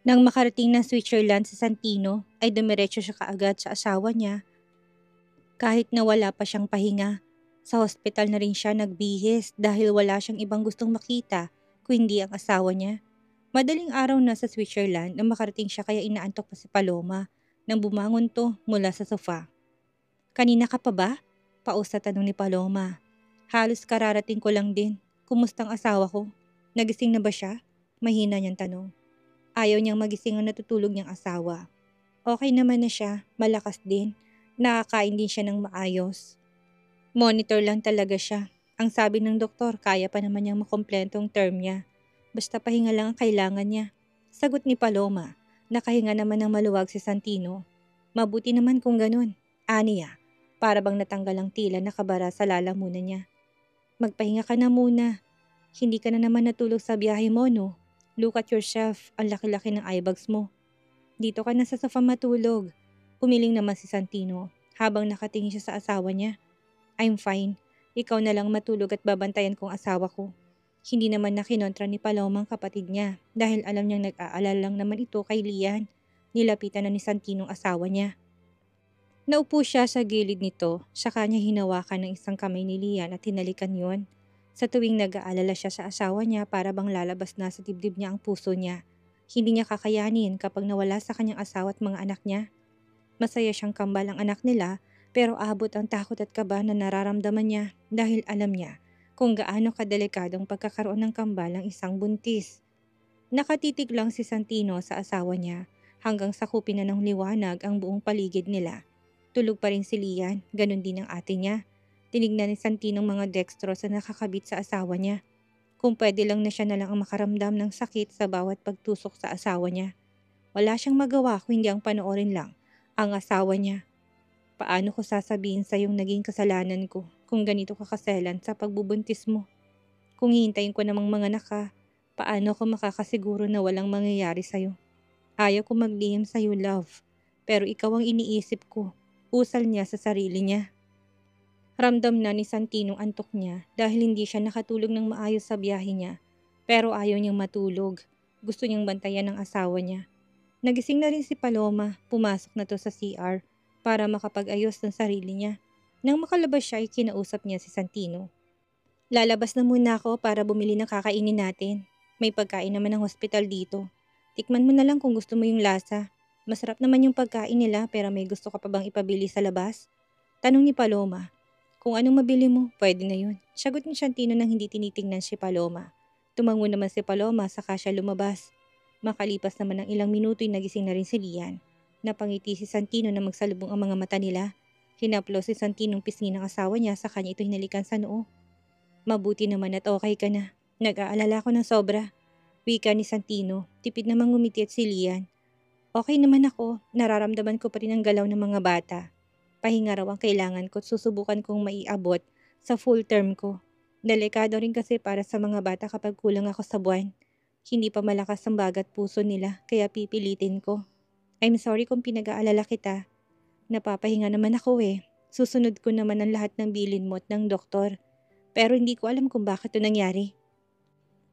Nang makarating ng Switzerland sa Santino, ay dumiretso siya kaagad sa asawa niya kahit na wala pa siyang pahinga. Sa hospital na rin siya nagbihis dahil wala siyang ibang gustong makita kundi ang asawa niya. Madaling araw na sa Switzerland nang makarating siya kaya inaantok pa si Paloma nang bumangon to mula sa sofa. Kanina ka pa ba? Paus na tanong ni Paloma. Halos kararating ko lang din. Kumustang asawa ko? Nagising na ba siya? Mahina niyang tanong. Ayaw niyang magising ang natutulog niyang asawa. Okay naman na siya, malakas din. Nakakain din siya ng maayos. Monitor lang talaga siya. Ang sabi ng doktor, kaya pa naman niyang makumpleto ang term niya. Basta pahinga lang ang kailangan niya. Sagot ni Paloma. Nakahinga naman ng maluwag si Santino. Mabuti naman kung ganun. Aniya, para bang natanggal ang tila na kabara sa lalamunan niya. Magpahinga ka na muna. Hindi ka na naman natulog sa biyahe mo, no? Look at yourself, ang laki-laki ng eyebags mo. Dito ka na sa sofa matulog. Umiling naman si Santino habang nakatingin siya sa asawa niya. I'm fine. Ikaw na lang matulog at babantayan kong asawa ko. Hindi naman na kinontra ni Palomang kapatid niya dahil alam niyang nag-aalala lang naman ito kay Lian. Nilapitan na ni Santino ang asawa niya. Naupo siya sa gilid nito, sa kanya hinawakan ng isang kamay ni Lian at hinalikan yon. Sa tuwing nag-aalala siya sa asawa niya para bang lalabas na sa dibdib niya ang puso niya. Hindi niya kakayanin kapag nawala sa kanyang asawa at mga anak niya. Masaya siyang kambal ang anak nila pero abot ang takot at kaba na nararamdaman niya dahil alam niya kung gaano kadelikadong pagkakaroon ng kambal ang isang buntis. Nakatitig lang si Santino sa asawa niya hanggang sakupin na ng liwanag ang buong paligid nila. Tulog pa rin si Lian, ganun din ang ate niya. Tinignan ni Santino ang mga dextrose na nakakabit sa asawa niya. Kung pwede lang na siya na lang ang makaramdam ng sakit sa bawat pagtusok sa asawa niya. Wala siyang magawa kung hindi ang panoorin lang ang asawa niya. Paano ko sasabihin sa yung naging kasalanan ko kung ganito ka kaselan sa pagbubuntis mo? Kung hihintayin ko namang mga naka, paano ko makakasiguro na walang mangyayari sa'yo? Ayaw ko maglihim sa'yo, love. Pero ikaw ang iniisip ko. Usal niya sa sarili niya. Ramdam na ni Santino antok niya dahil hindi siya nakatulog ng maayos sa biyahe niya. Pero ayaw niyang matulog. Gusto niyang bantayan ng asawa niya. Nagising na rin si Paloma, pumasok na to sa CR para makapag-ayos ng sarili niya. Nang makalabas siya ay kinausap niya si Santino. Lalabas na muna ako para bumili ng kakainin natin. May pagkain naman ng hospital dito. Tikman mo na lang kung gusto mo yung lasa. Masarap naman yung pagkain nila pero may gusto ka pa bang ipabili sa labas? Tanong ni Paloma. Kung anong mabili mo, pwede na yun. Sagot ni Santino nang hindi tinitingnan si Paloma. Tumango naman si Paloma saka siya lumabas. Makalipas naman ng ilang minuto ay nagising na rin si Lian. Napangiti si Santino na magsalubong ang mga mata nila. Hinaplo si Santino ng pisngi ng asawa niya sa kanya ito hinalikan sa noo. Mabuti naman at okay ka na. Nag-aalala ko ng sobra. Wika ni Santino, tipid namang ngumiti at si Lian. Okay naman ako, nararamdaman ko pa rin ang galaw ng mga bata. Pahinga raw ang kailangan ko at susubukan kong maiabot sa full term ko. Delikado rin kasi para sa mga bata kapag kulang ako sa buwan. Hindi pa malakas ang bagat puso nila kaya pipilitin ko. I'm sorry kung pinag-aalala kita. Napapahinga naman ako eh. Susunod ko naman ang lahat ng bilin mo at ng doktor. Pero hindi ko alam kung bakit ito nangyari.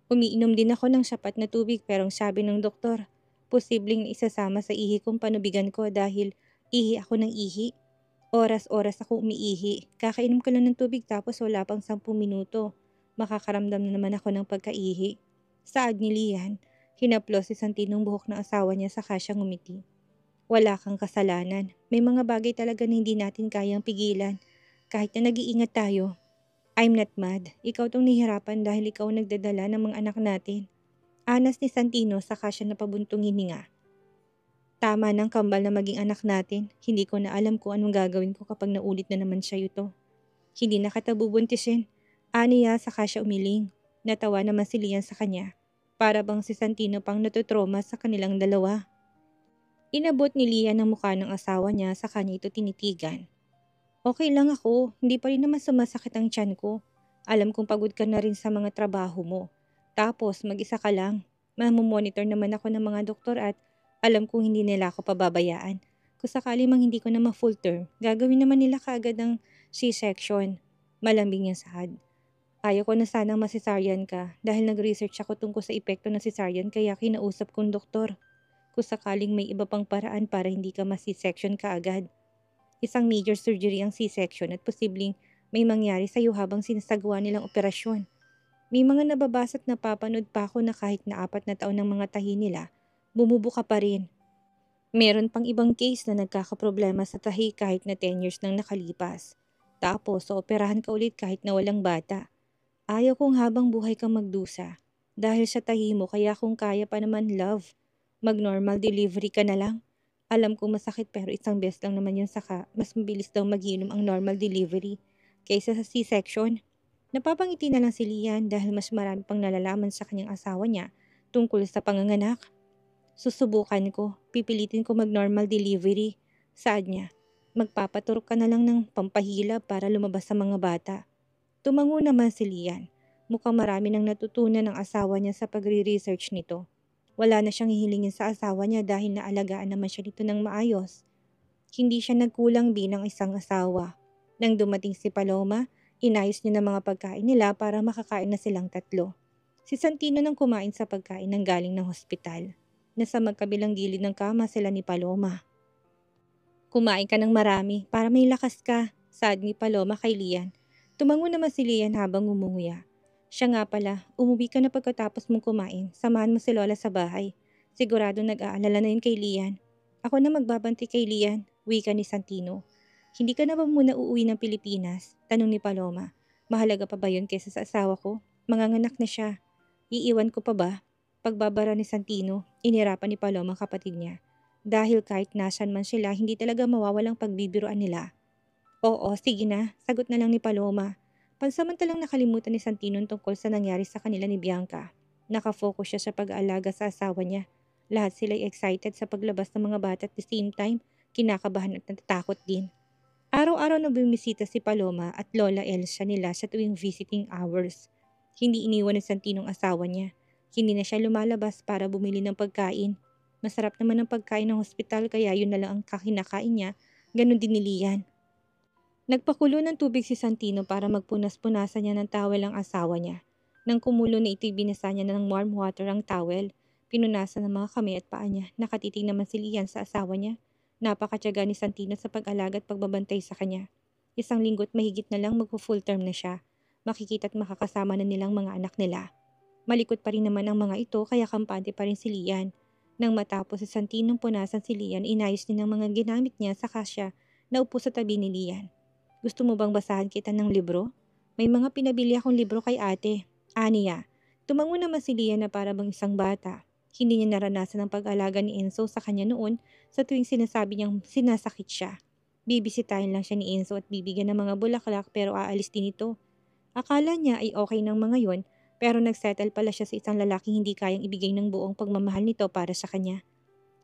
Umiinom din ako ng sapat na tubig pero ang sabi ng doktor, posibleng isasama sa ihi kong panubigan ko dahil ihi ako ng ihi. Oras-oras ako umiihi. Kakainom ko lang ng tubig tapos wala pang 10 minuto. Makakaramdam na naman ako ng pagkaihi. Saad ni Lian, hinaplos si Santinong buhok ng asawa niya saka siya ngumiti. Wala kang kasalanan. May mga bagay talaga na hindi natin kayang pigilan. Kahit na nag-iingat tayo. I'm not mad. Ikaw tong nahihirapan dahil ikaw ang nagdadala ng mga anak natin. Anas ni Santino saka siya napabuntong hininga. Tama ng kambal na maging anak natin. Hindi ko na alam kung anong gagawin ko kapag naulit na naman siya ito. Hindi na kita bubuntisin. Aniya saka siya umiling. Natawa naman si Lian sa kanya. Para bang si Santino pang natutroma sa kanilang dalawa. Inabot ni Lian ang mukha ng asawa niya sa kanya ito tinitigan. Okay lang ako, hindi pa rin naman sumasakit ang tiyan ko. Alam kong pagod ka na rin sa mga trabaho mo. Tapos mag-isa ka lang. Mamomonitor naman ako ng mga doktor at alam kong hindi nila ako pababayaan. Kung sakali mang hindi ko na ma-full term, gagawin naman nila kaagad ang C-section. Malambing niya sahad. Ayaw ko na sanang masesaryan ka dahil nag-research ako tungkol sa epekto ng cesarean kaya kinausap kong doktor. kung sakaling may iba pang paraan para hindi ka ma-C-section kaagad. Isang major surgery ang C-section at posibleng may mangyari sa iyo habang sinasagawa nilang operasyon. May mga nababasa at napapanood pa ako na kahit na 4 na taon ng mga tahi nila, bumubuka pa rin. Meron pang ibang case na nagkakaproblema sa tahi kahit na 10 years nang nakalipas. Tapos, operahan ka ulit kahit na walang bata. Ayaw kong habang buhay kang magdusa. Dahil sa tahi mo, kaya kung kaya pa naman, love. Mag-normal delivery ka na lang. Alam ko masakit pero isang beses lang naman yun, saka mas mabilis daw mag-inom ang normal delivery kaysa sa C-section. Napapangiti na lang si Lian dahil mas marami pang nalalaman sa kanyang asawa niya tungkol sa panganganak. Susubukan ko, pipilitin ko mag-normal delivery. Saad niya, magpapaturok ka na lang ng pampahilab para lumabas sa mga bata. Tumango naman si Lian. Mukhang marami nang natutunan ng asawa niya sa pagre-research nito. Wala na siyang hihilingin sa asawa niya dahil naalagaan naman siya nito ng maayos. Hindi siya nagkulang bilang isang asawa. Nang dumating si Paloma, inayos niya ng mga pagkain nila para makakain na silang tatlo. Si Santino nang kumain sa pagkain ng galing ng hospital. Nasa magkabilang gilid ng kama sila ni Paloma. Kumain ka ng marami para may lakas ka, saad ni Paloma kay Lian. Tumango naman si Lian habang umunguya. Siya nga pala, umuwi ka na pagkatapos mong kumain. Samahan mo si Lola sa bahay. Sigurado nag-aalala na yun kay Lian. Ako na magbabanti kay Lian, wika ni Santino. Hindi ka na ba muna uuwi ng Pilipinas? Tanong ni Paloma. Mahalaga pa ba yun kaysa sa asawa ko? Manganganak na siya. Iiwan ko pa ba? Pagbabara ni Santino, inirapan ni Paloma ang kapatid niya. Dahil kahit nasan man sila, hindi talaga mawawalang pagbibiruan nila. Oo, sige na, sagot na lang ni Paloma. Pansamantalang nakalimutan ni Santino tungkol sa nangyari sa kanila ni Bianca. Nakafocus siya sa pag-aalaga sa asawa niya. Lahat sila'y excited sa paglabas ng mga bata at the same time, kinakabahan at natatakot din. Araw-araw na bumisita si Paloma at Lola Elsa nila sa tuwing visiting hours. Hindi iniwan ni Santino ang asawa niya. Hindi na siya lumalabas para bumili ng pagkain. Masarap naman ang pagkain ng hospital kaya yun na lang ang kakinakain niya. Ganon din ni Lian. Nagpakulo ng tubig si Santino para magpunas-punasan niya ng towel ang asawa niya. Nang kumulo na ito'y binasa niya ng warm water ang towel. Pinunasan ng mga kamay at paa niya. Nakatitig naman si Lian sa asawa niya. Napakatyaga ni Santino sa pag-alaga at pagbabantay sa kanya. Isang linggo't mahigit na lang magpo-full term na siya. Makikita at makakasama na nilang mga anak nila. Malikot pa rin naman ang mga ito kaya kampante pa rin si Lian. Nang matapos si Santino punasan si Lian, inayos din ang mga ginamit niya sa kasya na upo sa tabi ni Lian. Gusto mo bang basahan kita ng libro? May mga pinabili akong libro kay ate. Aniya. Tumango naman si Lian na para bang isang bata. Hindi niya naranasan ang pag-alaga ni Enzo sa kanya noon sa tuwing sinasabi niyang sinasakit siya. Bibisitahin lang siya ni Enzo at bibigyan ng mga bulaklak pero aalis din ito. Akala niya ay okay ng mga yon pero nagsettle pala siya sa isang lalaking hindi kayang ibigay ng buong pagmamahal nito para sa kanya.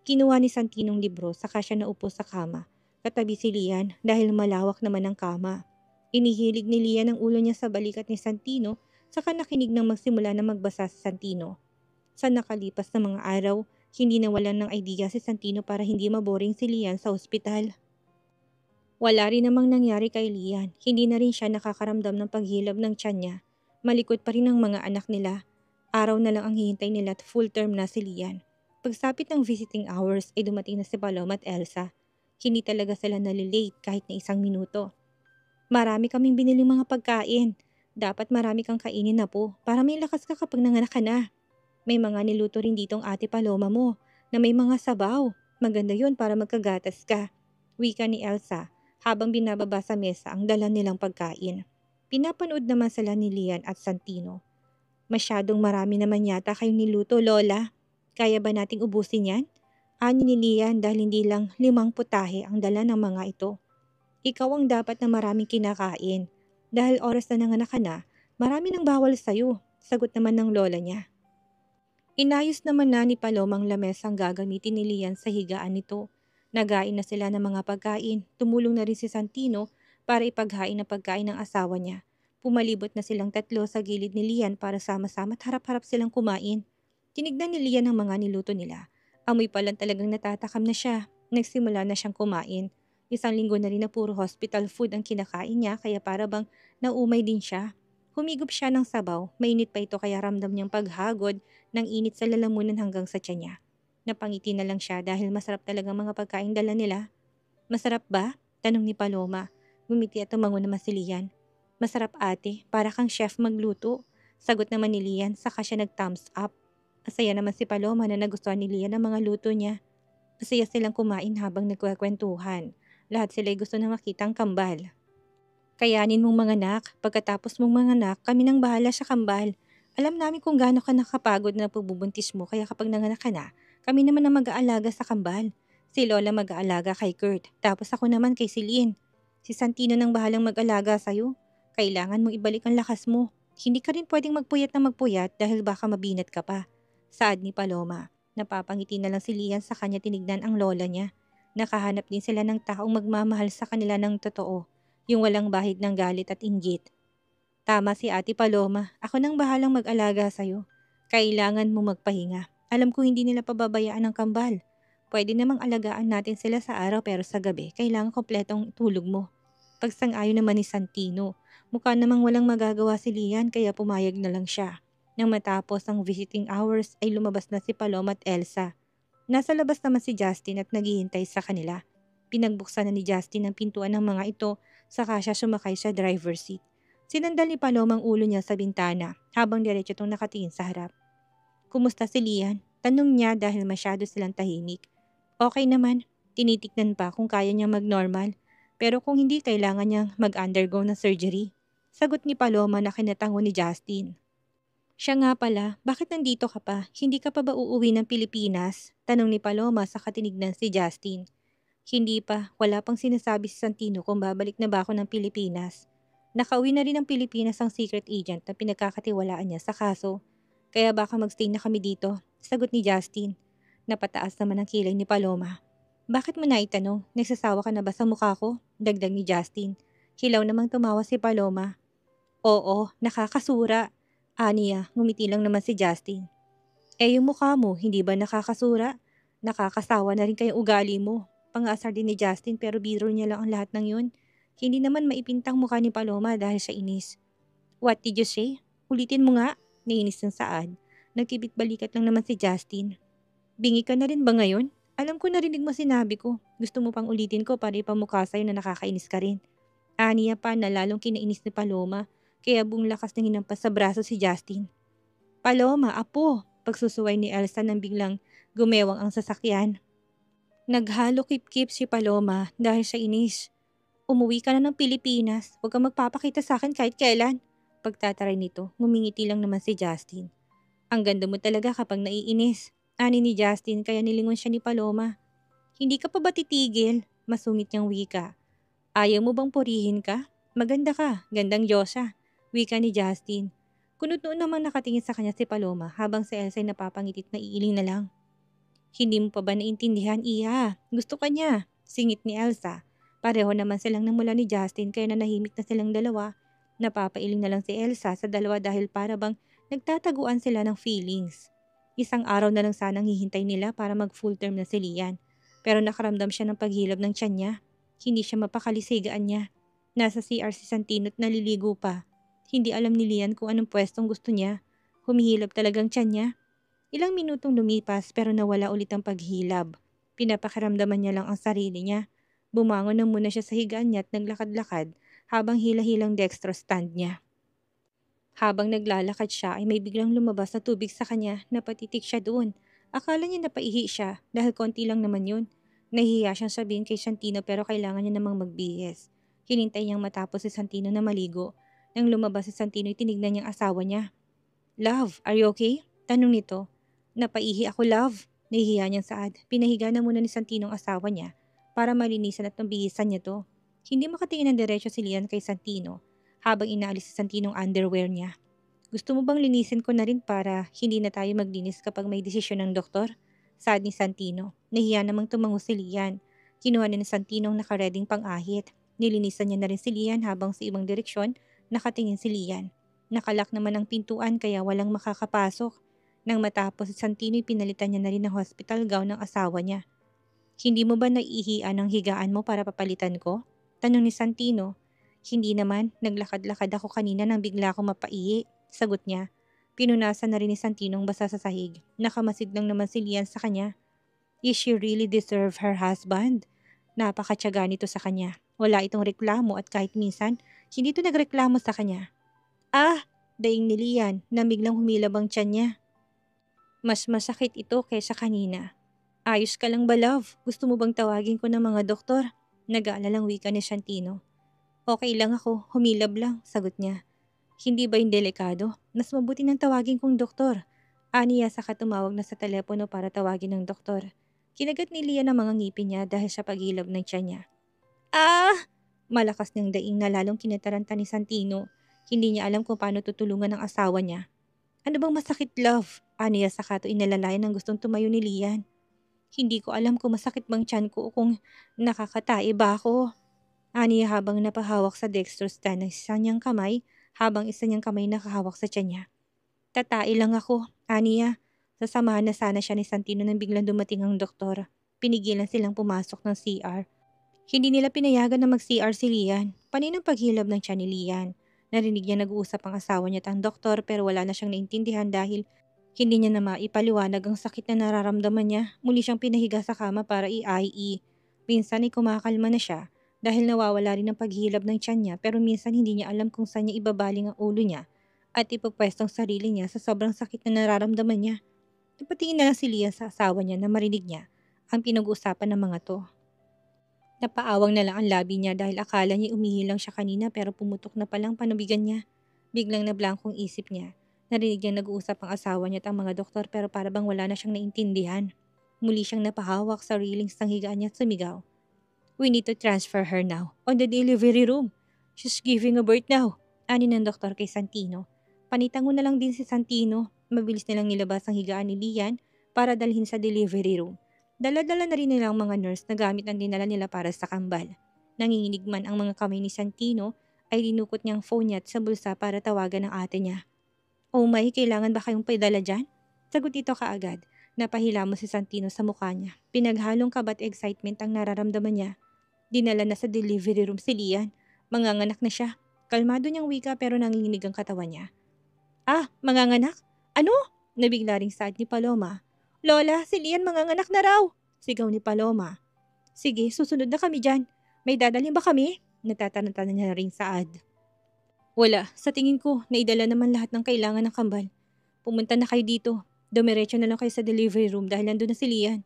Kinuha ni Santinong libro saka siya naupo sa kama. Katabi si Lian dahil malawak naman ang kama. Inihilig ni Lian ang ulo niya sa balikat ni Santino saka nakinig nang magsimula na magbasa si Santino. Sa nakalipas na mga araw, hindi nawalan ng idea si Santino para hindi maboring si Lian sa ospital. Wala rin namang nangyari kay Lian. Hindi na rin siya nakakaramdam ng paghilab ng tiyan niya. Malikot pa rin ang mga anak nila. Araw na lang ang hihintay nila at full term na si Lian. Pagsapit ng visiting hours ay dumating na si Paloma at Elsa. Hindi talaga sila nalilate kahit na isang minuto. Marami kaming biniling mga pagkain. Dapat marami kang kainin na po para may lakas ka kapag nanganak ka na. May mga niluto rin ditong ate Paloma mo na may mga sabaw. Maganda yon para magkagatas ka. Wika ni Elsa habang binababa sa mesa ang dala nilang pagkain. Pinapanood naman sila ni Lian at Santino. Masyadong marami naman yata kayong niluto, Lola. Kaya ba nating ubusin yan? Ani ni Lian dahil hindi lang 5 putahe ang dala ng mga ito. Ikaw ang dapat na maraming kinakain. Dahil oras na nanganak ka na, marami nang bawal sa'yo, sagot naman ng lola niya. Inayos naman na ni Palomang lamesa ang gagamitin ni Lian sa higaan nito. Nagain na sila ng mga pagkain. Tumulong na rin si Santino para ipaghain ang pagkain ng asawa niya. Pumalibot na silang tatlo sa gilid ni Lian para sama-sama at harap-harap silang kumain. Tinignan ni Lian ang mga niluto nila. Amoy pa lang talagang natatakam na siya. Nagsimula na siyang kumain. Isang linggo na rin na puro hospital food ang kinakain niya kaya para bang naumay din siya. Humigop siya ng sabaw. Mainit pa ito kaya ramdam niyang paghagod ng init sa lalamunan hanggang sa tiyan niya. Napangiti na lang siya dahil masarap talaga mga pagkain dala nila. Masarap ba? Tanong ni Paloma. Ngumiti at tumango naman si Lian. Masarap ate, para kang chef magluto. Sagot naman ni Lian, saka siya nag-thumbs up. Masaya naman si Paloma na nagustuhan ni Lian ang mga luto niya. Masaya silang kumain habang nagkwekwentuhan. Lahat sila'y gusto na makita ang kambal. Kayanin mong manganak, pagkatapos mong manganak, kami nang bahala sa kambal. Alam namin kung gaano ka nakapagod na pagbubuntis mo, kaya kapag nanganak ka na, kami naman ang mag-aalaga sa kambal. Si Lola mag-aalaga kay Kurt, tapos ako naman kay Celine. Si Santino nang bahalang mag-alaga sa'yo. Kailangan mong ibalik ang lakas mo. Hindi ka rin pwedeng magpuyat na magpuyat dahil baka mabinat ka pa. Saad ni Paloma. Napapangiti na lang si Lian sa kanya tinignan ang lola niya. Nakahanap din sila ng taong magmamahal sa kanila ng totoo. Yung walang bahid ng galit at inggit. Tama si Ate Paloma, ako nang bahalang mag-alaga sa'yo. Kailangan mo magpahinga. Alam ko hindi nila pababayaan ng kambal. Pwede namang alagaan natin sila sa araw pero sa gabi, kailangan kompletong tulog mo. Pagsang-ayon naman ni Santino, mukha namang walang magagawa si Lian kaya pumayag na lang siya. Nang matapos ang visiting hours ay lumabas na si Paloma at Elsa. Nasa labas naman si Justin at naghihintay sa kanila. Pinagbuksan na ni Justin ang pintuan ng mga ito, saka siya sumakay sa driver's seat. Sinandal ni Paloma ang ulo niya sa bintana habang diretso itong nakatingin sa harap. Kumusta si Lian? Tanong niya dahil masyado silang tahimik. Okay naman, tinitignan pa kung kaya niyang mag-normal, pero kung hindi kailangan niyang mag-undergo ng surgery. Sagot ni Paloma na kinatango ni Justin. Siya nga pala, bakit nandito ka pa? Hindi ka pa ba uuwi ng Pilipinas? Tanong ni Paloma sa katinignan si Justin. Hindi pa, wala pang sinasabi si Santino kung babalik na ba ako ng Pilipinas. Nakauwi na rin ng Pilipinas ang secret agent na pinagkakatiwalaan niya sa kaso. Kaya baka magstay na kami dito, sagot ni Justin. Napataas naman ang kilay ni Paloma. Bakit mo naitanong? Nagsasawa ka na ba sa mukha ko? Dagdag ni Justin. Hilaw namang tumawa si Paloma. Oo, nakakasura. Aniya, ngumiti lang naman si Justin. Yung mukha mo, hindi ba nakakasura? Nakakasawa na rin kayong ugali mo. Pang-aasar din ni Justin pero biro niya lang ang lahat ng yun. Hindi naman maipintang mukha ni Paloma dahil sa inis. What did you say? Ulitin mo nga. Nainis ng Saad. Nagkibit balikat lang naman si Justin. Bingi ka na rin ba ngayon? Alam ko narinig mo sinabi ko. Gusto mo pang ulitin ko para ipamukha sa'yo na nakakainis ka rin. Aniya pa na lalong kinainis ni Paloma. Kaya buong lakas ng hinampas sa braso si Justin. Paloma, apo! Pagsusuway ni Elsa nang biglang gumewang ang sasakyan. Naghalo kip-kip si Paloma dahil sa inis. Umuwi ka na ng Pilipinas, huwag kang magpapakita sa akin kahit kailan. Pagtataray nito, ngumingiti lang naman si Justin. Ang ganda mo talaga kapag naiinis. Ani ni Justin kaya nilingon siya ni Paloma. Hindi ka pa ba titigil? Masungit niyang wika. Ayaw mo bang purihin ka? Maganda ka, gandang Diyosa. Wika ni Justin. Kunot-noon namang nakatingin sa kanya si Paloma habang si Elsa ay napapangitit na iiling na lang. Hindi mo pa ba naintindihan, Iya? Gusto ka niya. Singit ni Elsa. Pareho naman silang namula ni Justin kaya nanahimik na silang dalawa. Napapailing na lang si Elsa sa dalawa dahil para bang nagtataguan sila ng feelings. Isang araw na lang sanang hihintay nila para mag full term na si Lian. Pero nakaramdam siya ng paghilab ng tiyan niya. Hindi siya mapakalisagaan niya. Nasa CR si Santino at naliligo pa. Hindi alam ni Lian kung anong pwestong gusto niya. Humihilab talagang tiyan niya. Ilang minutong lumipas pero nawala ulit ang paghilab. Pinapakiramdaman niya lang ang sarili niya. Bumangon na muna siya sa higaan niya at naglakad-lakad habang hila-hilang dextro stand niya. Habang naglalakad siya ay may biglang lumabas na tubig sa kanya, napatitik siya doon. Akala niya napaihi siya dahil konti lang naman yun. Nahihiya siyang sabihin kay Santino pero kailangan niya namang magbihis. Hinintay niyang matapos si Santino na maligo. Nang lumabas si Santino ay tinignan niyang asawa niya. Love, are you okay? Tanong nito. Napaihi ako, love. Nahihiya niyang Saad. Pinahiga na muna ni Santino ang asawa niya para malinisan at mabihisan niya to. Hindi makatingin ng diretso si Lian kay Santino habang inaalis si Santino ang underwear niya. Gusto mo bang linisin ko na rin para hindi na tayo maglinis kapag may desisyon ng doktor? Saad ni Santino. Nahiya namang tumango si Lian. Kinuha ni Santino ang nakareding pang-ahit. Nilinisan niya na rin si Lian habang sa ibang direksyon nakatingin si Lian. Nakalak naman ang pintuan kaya walang makakapasok. Nang matapos si Santino, pinalitan niya na rin ang hospital gown ng asawa niya. Hindi mo ba naiihian ang higaan mo para papalitan ko? Tanong ni Santino. Hindi naman, naglakad-lakad ako kanina nang bigla akong mapaihi. Sagot niya. Pinunasan na rin ni Santino ang basa sa sahig. Nakamasid lang naman si Lian sa kanya. Is she really deserve her husband? Napakatyaga nito sa kanya. Wala itong reklamo at kahit minsan, hindi ito nagreklamo sa kanya. Ah! Daing ni Lian na biglang humilab ang tiyan niya. Mas masakit ito kaysa kanina. Ayos ka lang ba, love? Gusto mo bang tawagin ko ng mga doktor? Nag-aalalang wika ni Santino. Okay lang ako, humilab lang, sagot niya. Hindi ba yung delikado? Mas mabuti nang tawagin kong doktor. Aniya saka tumawag na sa telepono para tawagin ng doktor. Kinagat ni Lian ang mga ngipin niya dahil sa paghilab ng tiyan niya. Ah! Malakas niyang daing na lalong kinataranta ni Santino. Hindi niya alam kung paano tutulungan ng asawa niya. Ano bang masakit, love? Aniya saka to inalalayan ng gustong tumayo ni Lian. Hindi ko alam kung masakit bang tiyan ko o kung nakakatae ba ako. Aniya habang napahawak sa dextrostan ng isa niyang kamay habang isa niyang kamay nakahawak sa tiyan niya. Tatai lang ako, Aniya. Sasamahan na sana siya ni Santino nang biglang dumating ang doktor. Pinigilan silang pumasok ng CR. Hindi nila pinayagan na mag-CR si Lian. Paninang paghilab ng tiyan ni Lian. Narinig niya nag-uusap ang asawa niya at ang doktor pero wala na siyang naintindihan dahil hindi niya na maipaliwanag ang sakit na nararamdaman niya. Muli siyang pinahiga sa kama para i-IE. Minsan ay kumakalma na siya dahil nawawala rin ang paghilab ng tiyan niya pero minsan hindi niya alam kung saan niya ibabaling ang ulo niya at ipupwestong sarili niya sa sobrang sakit na nararamdaman niya. Napatingin na lang si Lian sa asawa niya na marinig niya ang pinag-uusapan ng mga to. Napaawang na lang ang labi niya dahil akala niya umihilang siya kanina pero pumutok na palang panubigan niya. Biglang nablangkong isip niya. Narinig niyang nag-uusap ang asawa niya at ang mga doktor pero para bang wala na siyang naintindihan. Muli siyang napahawak sa railings ng higaan niya at sumigaw. We need to transfer her now on the delivery room. She's giving a birth now. Ani ng doktor kay Santino. Panitango na lang din si Santino. Mabilis nilang nilabas ang higaan ni Lian para dalhin sa delivery room. Dala-dala na rin nilang mga nurse na gamit ang dinala nila para sa kambal. Nanginginig man ang mga kamay ni Santino ay dinukot niyang phone niya at sa bulsa para tawagan ang ate niya. Oh my, kailangan ba kayong paidala dyan? Sagot ito kaagad. Napahilamos si Santino sa mukha niya. Pinaghalong kaba at excitement ang nararamdaman niya. Dinala na sa delivery room si Lian. Manganganak na siya. Kalmado niyang wika pero nanginginig ang katawan niya. Ah, manganganak? Ano? Nabigla ring saad ni Paloma. Lola, si Lian manganganak na raw! Sigaw ni Paloma. Sige, susunod na kami dyan. May dadalhin ba kami? Natatanong niya ring saad. Wala, sa tingin ko, naidala naman lahat ng kailangan ng kambal. Pumunta na kayo dito. Dumiretso na lang kayo sa delivery room dahil nandun na si Lian.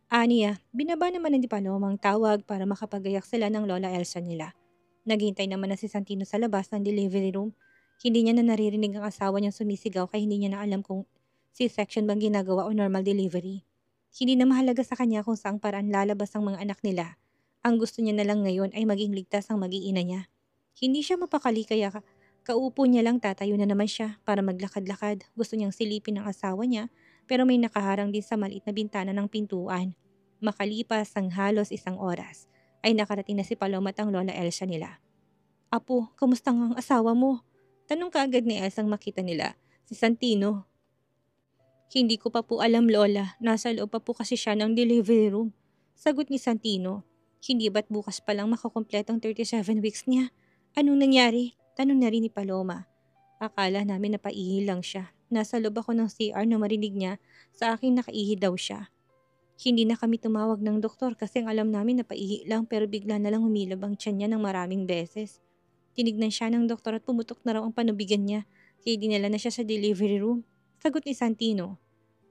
Aniya, binaba naman ni Paloma ang tawag para makapagayak sila ng Lola Elsa nila. Naghintay naman na si Santino sa labas ng delivery room. Hindi niya na naririnig ang asawa niyang sumisigaw kaya hindi niya na alam kung C-section bang ginagawa o normal delivery. Hindi na mahalaga sa kanya kung saang paraan lalabas ang mga anak nila. Ang gusto niya na lang ngayon ay maging ligtas ang mag-iina niya. Hindi siya mapakali kaya kaupo niya lang tatayo na naman siya para maglakad-lakad. Gusto niyang silipin ang asawa niya pero may nakaharang din sa maliit na bintana ng pintuan. Makalipas ang halos 1 oras ay nakarating na si Paloma at ang Lola Elsa nila. Apo, kamusta ang asawa mo? Tanong kaagad ni Elsa ang makita nila, si Santino. Hindi ko pa po alam, Lola. Nasa loob pa po kasi siya ng delivery room. Sagot ni Santino. Hindi ba't bukas pa lang makakompletong 37 weeks niya? Anong nangyari? Tanong na rin ni Paloma. Akala namin napaihi lang siya. Nasa loob ako ng CR na marinig niya sa akin nakaihi daw siya. Hindi na kami tumawag ng doktor kasi ang alam namin napaihi lang pero bigla na lang humilab ang tiyan niya ng maraming beses. Tinignan siya ng doktor at pumutok na raw ang panubigan niya kaya dinala na siya sa delivery room. Sagot ni Santino.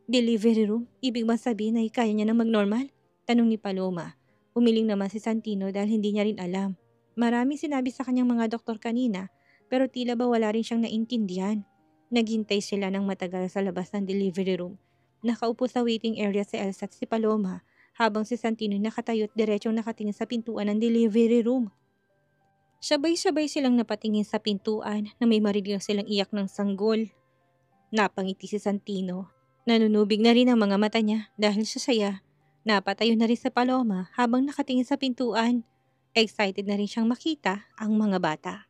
Delivery room? Ibig bang sabihin na kaya niya na mag-normal? Tanong ni Paloma. Umiling naman si Santino dahil hindi niya rin alam. Maraming sinabi sa kanyang mga doktor kanina pero tila ba wala rin siyang naintindihan. Naghintay sila ng matagal sa labas ng delivery room. Nakaupo sa waiting area si Elsa at si Paloma habang si Santino nakatayo at diretsong nakatingin sa pintuan ng delivery room. Sabay-sabay silang napatingin sa pintuan na may marinig silang iyak ng sanggol. Napangiti si Santino. Nanunubig na rin ang mga mata niya dahil sa saya. Napatayo na rin sa Paloma habang nakatingin sa pintuan. Excited na rin siyang makita ang mga bata.